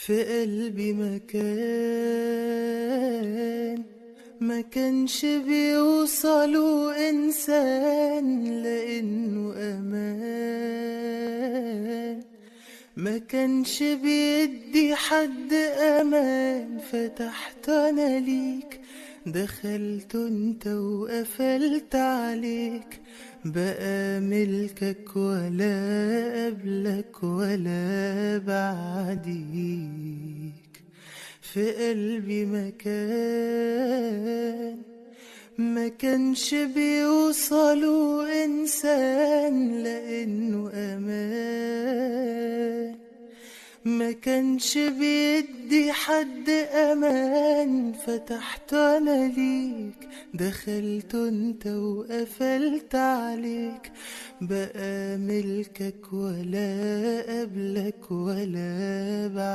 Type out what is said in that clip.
في قلبي مكان ما كانش بيوصله إنسان لأنه أمان، ما كانش بيدي حد أمان. فتحت أنا ليك، دخلت انت وقفلت عليك، بقى ملكك ولا قبلك ولا بعديك. في قلبي مكان ما كانش بيوصله إنسان لأنه أمان، ما كانش بيدي حد أمان. فتحت أنا ليك، دخلت انت وقفلت عليك، بقى ملكك ولا قبلك ولا بعد.